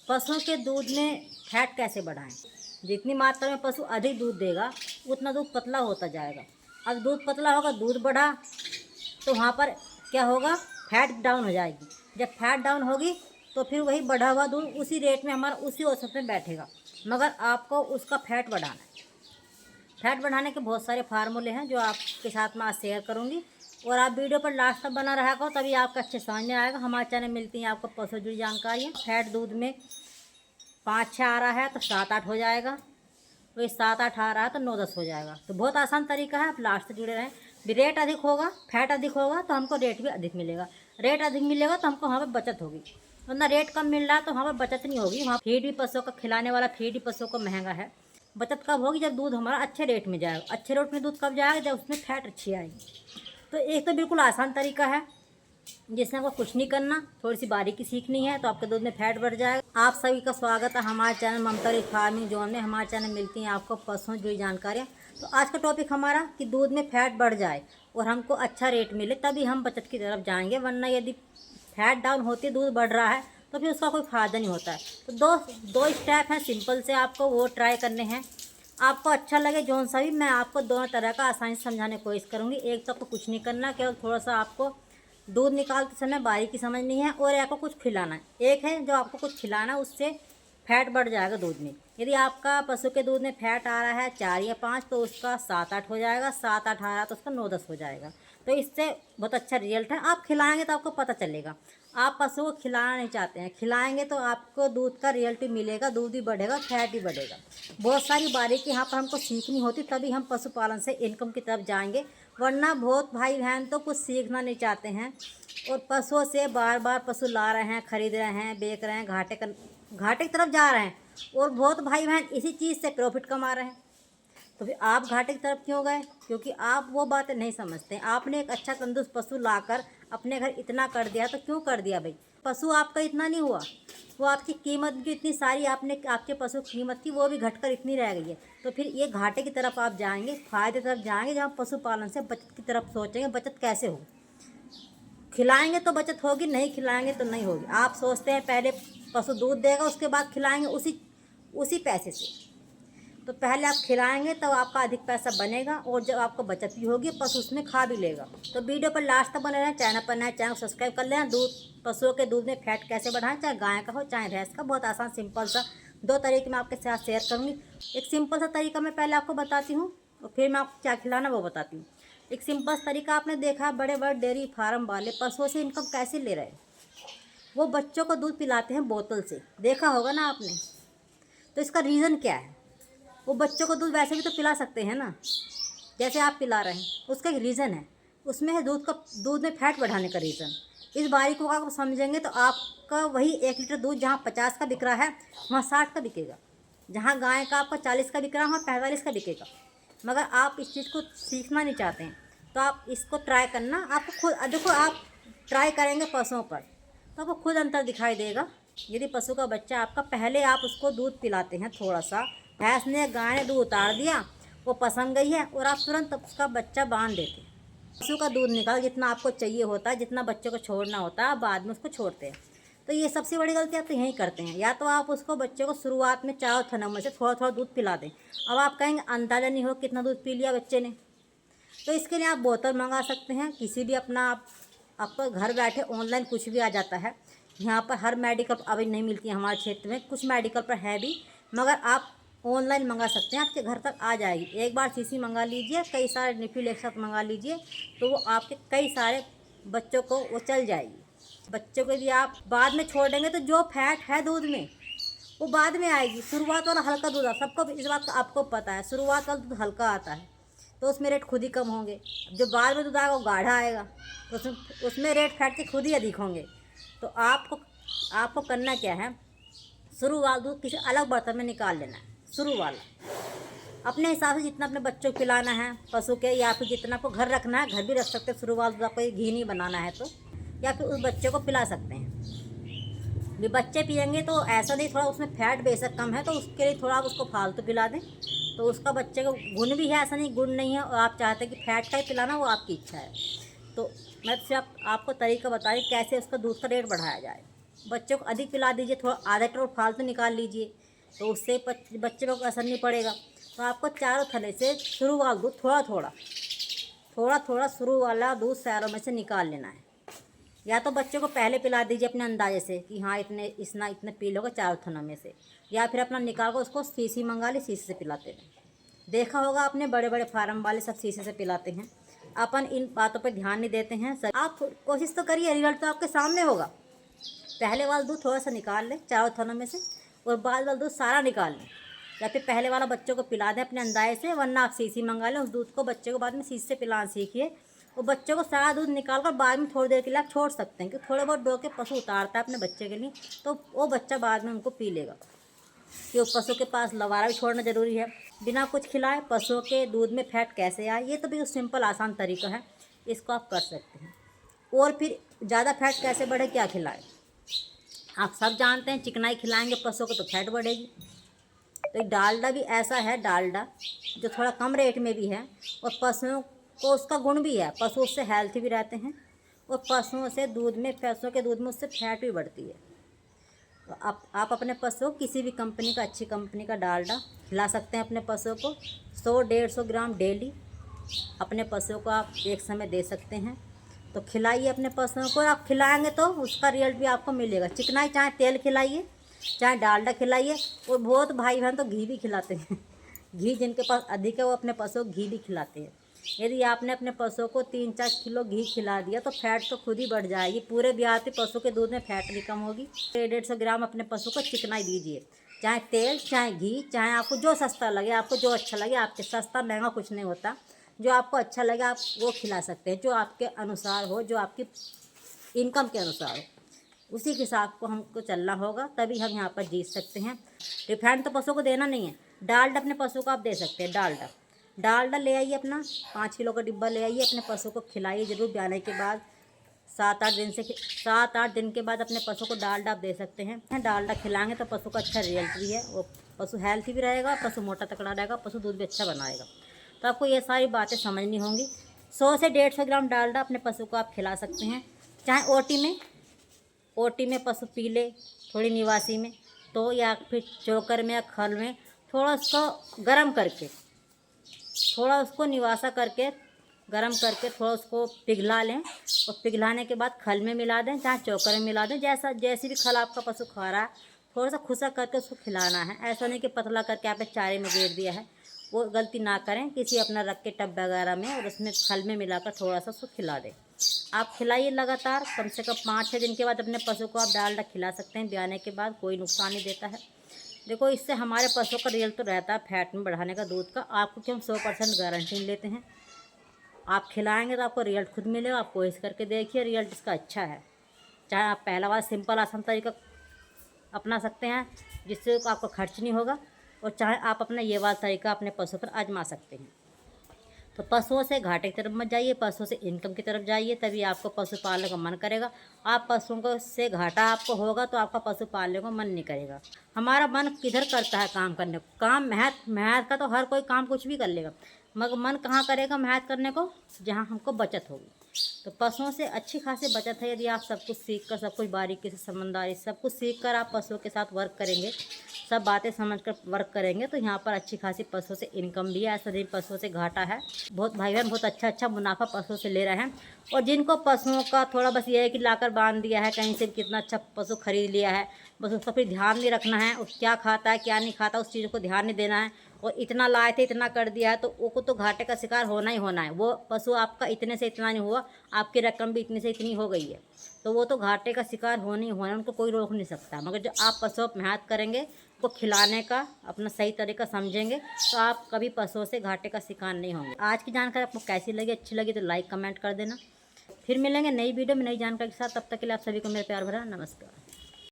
पशुओं के दूध में फैट कैसे बढ़ाएं। जितनी मात्रा में पशु अधिक दूध देगा उतना दूध पतला होता जाएगा। अब दूध पतला होगा, दूध बढ़ा तो वहाँ पर क्या होगा, फैट डाउन हो जाएगी। जब फैट डाउन होगी तो फिर वही बढ़ा हुआ दूध उसी रेट में हमारा उसी औसत में बैठेगा। मगर आपको उसका फैट बढ़ाना है। फैट बढ़ाने के बहुत सारे फार्मूले हैं जो आपके साथ मैं आज शेयर करूँगी, और आप वीडियो पर लास्ट तक बना रहा करो, तभी आपका अच्छे समझ में आएगा। हमारे चैनल मिलती हैं आपको पशु से जुड़ी जानकारियाँ। फैट दूध में 5-6 आ रहा है तो 7-8 हो जाएगा, तो 7-8 आ रहा है तो 9-10 हो जाएगा। तो बहुत आसान तरीका है, आप लास्ट तक जुड़े रहें। रेट अधिक होगा, फैट अधिक होगा तो हमको रेट भी अधिक मिलेगा। रेट अधिक मिलेगा तो हमको वहाँ पर बचत होगी, वरना रेट कम मिल रहा है तो वहाँ पर बचत नहीं होगी। वहाँ फीड भी पशुओं का खिलाने वाला फीड भी पशुओं को महंगा है। बचत कब होगी, जब दूध हमारा अच्छे रेट में जाएगा। अच्छे रेट में दूध कब जाएगा, जब उसमें फैट अच्छी आएगी। तो एक तो बिल्कुल आसान तरीका है जिसमें आपको कुछ नहीं करना, थोड़ी सी बारीकी सीखनी है तो आपके दूध में फैट बढ़ जाएगा। आप सभी का स्वागत है हमारे चैनल ममता रिच फार्मिंग जोन में। हमारे चैनल मिलती हैं आपको पशुओं से जुड़ी जानकारियाँ। तो आज का टॉपिक हमारा कि दूध में फैट बढ़ जाए और हमको अच्छा रेट मिले तभी हम बचत की तरफ जाएंगे, वरना यदि फैट डाउन होती दूध बढ़ रहा है तो फिर उसका कोई फ़ायदा नहीं होता है। तो दो स्टेप हैं सिंपल से, आपको वो ट्राई करने हैं। आपको अच्छा लगे जौन सा भी, मैं आपको दोनों तरह का आसानी से समझाने की कोशिश करूँगी। एक तो आपको कुछ नहीं करना, केवल थोड़ा सा आपको दूध निकालते समय बारीकी समझनी है, और आपको कुछ खिलाना है। एक है जो आपको कुछ खिलाना, उससे फैट बढ़ जाएगा दूध में। यदि आपका पशु के दूध में फैट आ रहा है 4 या 5 तो उसका 7-8 हो जाएगा, 7-8 आ रहा है तो उसका 9-10 हो जाएगा। तो इससे बहुत अच्छा रिजल्ट है। आप खिलाएंगे तो आपको पता चलेगा। आप पशु को खिलाना नहीं चाहते हैं, खिलाएंगे तो आपको दूध का रिजल्ट भी मिलेगा, दूध भी बढ़ेगा, फैट भी बढ़ेगा। बहुत सारी बारीकी यहाँ पर हमको सीखनी होती, तभी हम पशुपालन से इनकम की तरफ जाएंगे। वरना बहुत भाई बहन तो कुछ सीखना नहीं चाहते हैं और पशुओं से बार बार पशु ला रहे हैं, खरीद रहे हैं, बेच रहे हैं, घाटे की तरफ जा रहे हैं। और बहुत भाई बहन इसी चीज़ से प्रॉफिट कमा रहे हैं। तो फिर आप घाटे की तरफ क्यों गए? क्योंकि आप वो बातें नहीं समझते। आपने एक अच्छा तंदुरुस्त पशु लाकर अपने घर इतना कर दिया, तो क्यों कर दिया भाई? पशु आपका इतना नहीं हुआ, वो आपकी कीमत जो इतनी सारी आपने आपके पशु की कीमत थी वो भी घटकर इतनी रह गई है। तो फिर ये घाटे की तरफ आप जाएंगे, फायदे की तरफ जाएंगे, जहाँ पशुपालन से बचत की तरफ सोचेंगे। बचत कैसे हो? खिलाएंगे तो बचत होगी, नहीं खिलाएंगे तो नहीं होगी। आप सोचते हैं पहले पशु दूध देगा उसके बाद खिलाएंगे उसी पैसे से। तो पहले आप खिलाएंगे तब आपका अधिक पैसा बनेगा, और जब आपको बचत भी होगी पशु उसमें खा भी लेगा। तो वीडियो पर लास्ट तक बने रहें। चैनल पर नए चैनल सब्सक्राइब कर लें। पशुओं के दूध में फैट कैसे बढ़ाएं, चाहे गाय का हो चाहे भैंस का। बहुत आसान सिंपल सा 2 तरीके मैं आपके साथ शेयर करूँगी। एक सिंपल सा तरीका मैं पहले आपको बताती हूँ और फिर मैं आपको क्या खिलाना वो बताती हूँ। एक सिंपल तरीका आपने देखा, बड़े बड़े डेयरी फार्म वाले पशुओं से इनकम कैसे ले रहे हैं। वो बच्चों को दूध पिलाते हैं बोतल से, देखा होगा ना आपने। तो इसका रीज़न क्या है? वो बच्चों को दूध वैसे भी तो पिला सकते हैं ना, जैसे आप पिला रहे हैं। उसका एक रीज़न है, उसमें है दूध में फैट बढ़ाने का रीज़न। इस बारीकी को आप समझेंगे तो आपका वही 1 लीटर दूध जहाँ 50 का बिक रहा है वहाँ 60 का बिकेगा। जहाँ गाय का आपका 40 का बिक रहा है वहाँ 45 का बिकेगा। मगर आप इस चीज़ को सीखना नहीं चाहते हैं, तो आप इसको ट्राई करना। आपको खुद देखो, आप ट्राई करेंगे पशुओं पर तो आपको खुद अंतर दिखाई देगा। यदि पशु का बच्चा आपका, पहले आप उसको दूध पिलाते हैं थोड़ा सा, भैंस ने गाय ने दूध उतार दिया, वो पसंद गई है, और आप तुरंत उसका बच्चा बांध देते हैं। पशु का दूध निकाल जितना आपको चाहिए होता है, जितना बच्चों को छोड़ना होता है, आप बाद में उसको छोड़ते हैं। तो ये सबसे बड़ी गलती आप तो यही करते हैं। या तो आप उसको बच्चे को शुरुआत में चारों थनों में से थोड़ा थोड़ा दूध पिला दें। अब आप कहेंगे अंदाज़ा नहीं हो कितना दूध पी लिया बच्चे ने, तो इसके लिए आप बोतल मंगा सकते हैं किसी भी अपना। आपको घर बैठे ऑनलाइन कुछ भी आ जाता है। यहाँ पर हर मेडिकल अभी नहीं मिलती है हमारे क्षेत्र में, कुछ मेडिकल पर है भी, मगर आप ऑनलाइन मंगा सकते हैं, आपके घर तक आ जाएगी। एक बार शीशी मंगा लीजिए, कई सारे रिफिल एक साथ मंगा लीजिए, तो वो आपके कई सारे बच्चों को वो चल जाएगी। बच्चों को भी आप बाद में छोड़ देंगे तो जो फैट है दूध में वो बाद में आएगी। शुरुआत वाला हल्का दूध सबको इस बात का आपको पता है, शुरुआत वाला दूध हल्का आता है तो उसमें रेट खुद ही कम होंगे। जो बाद में दूध आएगा वो गाढ़ा आएगा, तो उसमें रेट फैट के खुद ही अधिक होंगे। तो आपको करना क्या है, शुरू वाला दूध किसी अलग बर्तन में निकाल लेना है। शुरू वाला अपने हिसाब से जितना अपने बच्चों को पिलाना है पशु के, या फिर जितना आपको घर रखना है घर भी रख सकते हैं। शुरू वाला दूध आपको घी नहीं बनाना है तो, या फिर उस बच्चे को पिला सकते हैं। भी बच्चे पियेंगे तो ऐसा नहीं, थोड़ा उसमें फैट बेशक कम है तो उसके लिए थोड़ा आप उसको फालतू पिला दें, तो उसका बच्चे को गुण भी है, ऐसा नहीं गुण नहीं है। और आप चाहते हैं कि फैट का ही पिलाना, वो आपकी इच्छा है। तो मैं सिर्फ आपको तरीका बता रही कैसे उसका दूध का रेट बढ़ाया जाए। बच्चों को अधिक पिला दीजिए, थोड़ा आधा लीटर और फालतू निकाल लीजिए, तो उससे बच्चे को असर नहीं पड़ेगा। तो आपको चारों थैले से शुरू वाला दूध थोड़ा थोड़ा शुरू वाला दूध सैरों में से निकाल लेना है। या तो बच्चों को पहले पिला दीजिए अपने अंदाजे से कि हाँ इतने पी लोगे चारों थनों में से, या फिर अपना निकाल कर उसको शीशी मंगा ली, शीशे से पिलाते हैं। देखा होगा आपने, बड़े बड़े फार्म वाले सब शीशे से पिलाते हैं। अपन इन बातों पर ध्यान नहीं देते हैं। आप कोशिश तो करिए, रिजल्ट तो आपके सामने होगा। पहले वाला दूध थोड़ा सा निकाल लें चारों थनों में से, और बाद वाला दूध सारा निकाल लें, या फिर पहले वाला बच्चों को पिला दें अपने अंदाजे से, वरना आप शीशी मंगा लें। उस दूध को बच्चे को बाद में शीशे से पिलाना सीखिए, और बच्चों को सारा दूध निकाल कर बाद में थोड़ी देर के लिए आप छोड़ सकते हैं, क्योंकि थोड़े बहुत डो के पशु उतारता है अपने बच्चे के लिए, तो वो बच्चा बाद में उनको पी लेगा। कि उस पशु के पास लवारा भी छोड़ना ज़रूरी है। बिना कुछ खिलाए पशुओं के दूध में फैट कैसे आए, ये तो बिल्कुल सिंपल आसान तरीका है, इसको आप कर सकते हैं। और फिर ज़्यादा फैट कैसे बढ़े, क्या खिलाए, आप सब जानते हैं। चिकनाई खिलाएंगे पशुओं को तो फैट बढ़ेगी। तो डालडा भी ऐसा है, डालडा जो थोड़ा कम रेट में भी है, और पशुओं को उसका गुण भी है, पशु उससे हेल्थी भी रहते हैं, और पशुओं के दूध में उससे फैट भी बढ़ती है। तो आप अपने पशु को किसी भी कंपनी का, अच्छी कंपनी का डालडा खिला सकते हैं अपने पशुओं को। 100-150 ग्राम डेली अपने पशुओं को आप एक समय दे सकते हैं। तो खिलाइए अपने पशुओं को, आप खिलाएंगे तो उसका रिजल्ट भी आपको मिलेगा। चिकनाई चाहे तेल खिलाइए, चाहे डालडा खिलाइए, और बहुत भाई बहन तो घी भी खिलाते हैं। घी जिनके पास अधिक है वो अपने पशुओं को घी भी खिलाते हैं। यदि आपने अपने पशुओं को 3-4 किलो घी खिला दिया तो फैट तो खुद ही बढ़ जाएगी। पूरे ब्याहती पशु के दूध में फैट भी कम होगी। 150 ग्राम अपने पशु को चिकनाई दीजिए, चाहे तेल चाहे घी, चाहे आपको जो सस्ता लगे, आपको जो अच्छा लगे। आपके सस्ता महंगा कुछ नहीं होता, जो आपको अच्छा लगे आप वो खिला सकते हैं, जो आपके अनुसार हो, जो आपकी इनकम के अनुसार हो, उसी के हिसाब को हमको चलना होगा, तभी हम यहाँ पर जीत सकते हैं। रिफाइंड तो पशु को देना नहीं है। डालडा अपने पशु को आप दे सकते हैं। डालडा ले आइए, अपना 5 किलो का डिब्बा ले आइए, अपने पशु को खिलाइए जरूर। ब्याने के बाद 7-8 दिन के बाद अपने पशु को डालडा आप दे सकते हैं। डालडा खिलाएंगे तो पशु का अच्छा रिजल्ट भी है, वो पशु हेल्थी भी रहेगा, पशु मोटा तकड़ा रहेगा, पशु दूध भी अच्छा बनाएगा। तो आपको ये सारी बातें समझनी होंगी। 100 से 150 ग्राम डालडा अपने पशु को आप खिला सकते हैं। चाहे ओटी में पशु पी ले, थोड़ी निवासी में तो, या फिर चोकर में या खल में थोड़ा उसको गर्म करके, थोड़ा उसको निवासा करके गर्म करके थोड़ा उसको पिघला लें, और पिघलाने के बाद खल में मिला दें, चाहे चोकर में मिला दें। जैसी भी खल आपका पशु खा रहा है, थोड़ा सा खुशक करके उसको खिलाना है। ऐसा नहीं कि पतला करके आपने चारे में गेर दिया है, वो गलती ना करें। किसी अपना रख के टब वगैरह में, और उसमें खल में मिलाकर थोड़ा सा उसको खिला दें। आप खिलाइए लगातार, कम से कम 5-6 दिन के बाद अपने पशु को आप डालडा खिला सकते हैं। ब्याने के बाद कोई नुकसान नहीं देता है। देखो, इससे हमारे पशु का रिजल्ट तो रहता है फैट में बढ़ाने का, दूध का। आपको क्यों 100% गारंटी लेते हैं। आप खिलाएंगे तो आपको रिजल्ट खुद मिलेगा। आप कोशिश करके देखिए, रिजल्ट इसका अच्छा है। चाहे आप पहला बार सिंपल आसान तरीका अपना सकते हैं, जिससे आपको खर्च नहीं होगा, और चाहे आप अपना ये वाला तरीका अपने पशु पर आजमा सकते हैं। तो पशुओं से घाटे की तरफ मत जाइए, पशुओं से इनकम की तरफ जाइए, तभी आपको पशु पालने का मन करेगा। आप पशुओं को से घाटा आपको होगा तो आपका पशु पालने को मन नहीं करेगा। हमारा मन किधर करता है काम करने को। काम मेहनत का तो हर कोई काम कुछ भी कर लेगा, मगर मन कहाँ करेगा मेहनत करने को, जहाँ हमको बचत होगी। तो पशुओं से अच्छी खासी बचत है। यदि आप सब कुछ सीख कर, सब कुछ बारीकी से, समझदारी सब कुछ सीख कर आप पशुओं के साथ वर्क करेंगे, सब बातें समझ कर वर्क करेंगे, तो यहाँ पर अच्छी खासी पशुओं से इनकम भी है। ऐसा नहीं पशुओं से घाटा है। बहुत भाई बहन बहुत अच्छा मुनाफा पशुओं से ले रहे हैं। और जिनको पशुओं का थोड़ा बस ये है कि लाकर बांध दिया है, कहीं से कितना अच्छा पशु खरीद लिया है, बस उसका फिर ध्यान नहीं रखना है, उस क्या खाता है क्या नहीं खाता, उस चीज़ को ध्यान नहीं देना है, और इतना लाए थे इतना कर दिया है, तो वो को तो घाटे का शिकार होना ही होना है। वो पशु आपका इतने से इतना नहीं हुआ, आपकी रकम भी इतनी से इतनी हो गई है, तो वो तो घाटे का शिकार होना ही होना है, उनको कोई रोक नहीं सकता। मगर जो आप पशुओं पर मेहनत करेंगे, को खिलाने का अपना सही तरीका समझेंगे, तो आप कभी पशुओं से घाटे का शिकार नहीं होंगे। आज की जानकारी आपको कैसी लगी, अच्छी लगी तो लाइक कमेंट कर देना। फिर मिलेंगे नई वीडियो में नई जानकारी के साथ। तब तक के लिए आप सभी को मेरा प्यार भरा नमस्कार।